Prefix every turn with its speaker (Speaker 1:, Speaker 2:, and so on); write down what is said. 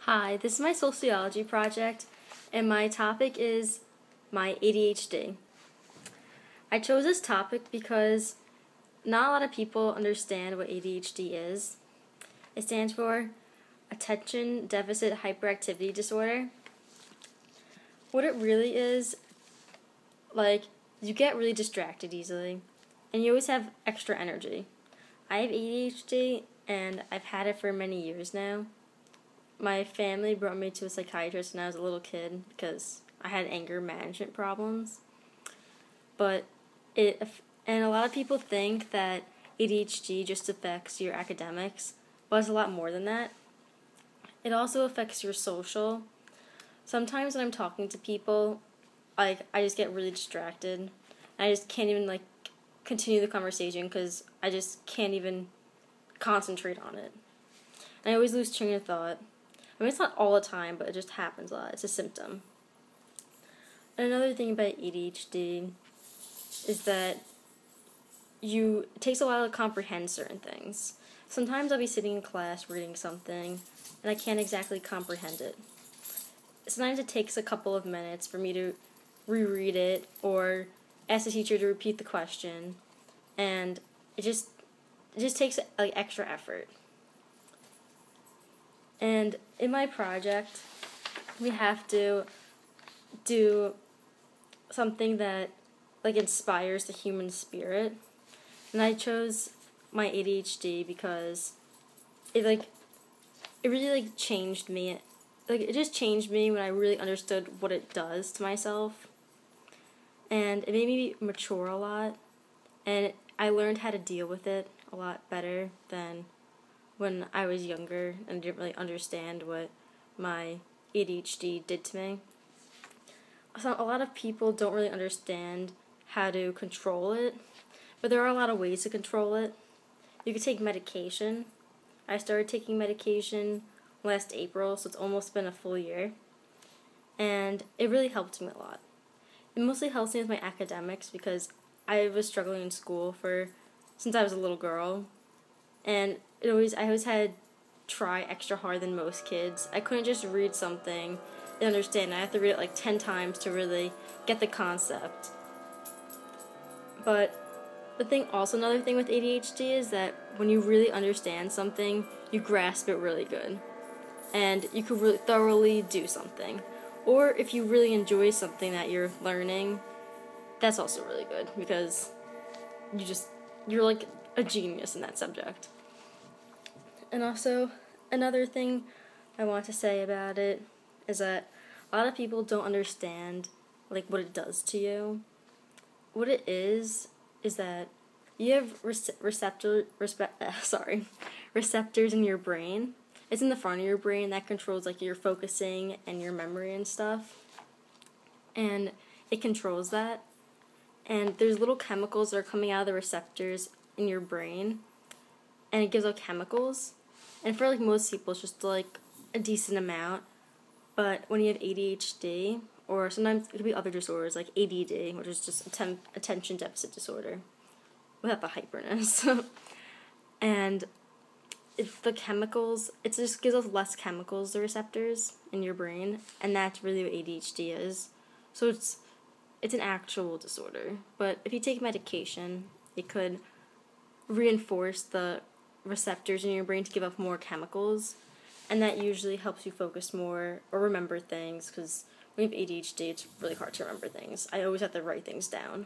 Speaker 1: Hi, this is my sociology project, and my topic is my ADHD. I chose this topic because not a lot of people understand what ADHD is. It stands for Attention Deficit Hyperactivity Disorder. What it really is, you get really distracted easily, and you always have extra energy. I have ADHD, and I've had it for many years now. My family brought me to a psychiatrist when I was a little kid because I had anger management problems. And a lot of people think that ADHD just affects your academics, but it's a lot more than that. It also affects your social. Sometimes when I'm talking to people, I just get really distracted. And I just can't even continue the conversation because I just can't even concentrate on it. And I always lose train of thought. I mean, it's not all the time, but it just happens a lot. It's a symptom. And another thing about ADHD is that it takes a while to comprehend certain things. Sometimes I'll be sitting in class reading something, and I can't exactly comprehend it. Sometimes it takes a couple of minutes for me to reread it or ask the teacher to repeat the question, and it just takes extra effort. And in my project, we have to do something that inspires the human spirit. And I chose my ADHD because it really changed me. It just changed me when I really understood what it does to myself. And it made me mature a lot. And I learned how to deal with it a lot better than when I was younger and didn't really understand what my ADHD did to me. So a lot of people don't really understand how to control it, but there are a lot of ways to control it. You could take medication. I started taking medication last April, so it's almost been a full year, and it really helped me a lot. It mostly helps me with my academics because I was struggling in school since I was a little girl, and I always had to try extra hard than most kids. I couldn't just read something and understand. I have to read it 10 times to really get the concept. But another thing with ADHD is that when you really understand something, you grasp it really good. And you could really thoroughly do something. Or if you really enjoy something that you're learning, that's also really good because you're like a genius in that subject. And also, another thing I want to say about it is that a lot of people don't understand what it does to you. What it is that you have receptors in your brain. It's in the front of your brain that controls your focusing and your memory and stuff. And it controls that. And there's little chemicals that are coming out of the receptors in your brain. And it gives out chemicals. And for most people it's just a decent amount. But when you have ADHD, or sometimes it could be other disorders like ADD, which is just attention deficit disorder, without the hyperness. And the chemicals, it just gives off less chemicals, the receptors in your brain, and that's really what ADHD is. So it's an actual disorder. But if you take medication, it could reinforce the receptors in your brain to give off more chemicals, and that usually helps you focus more or remember things, because when you have ADHD, it's really hard to remember things. I always have to write things down.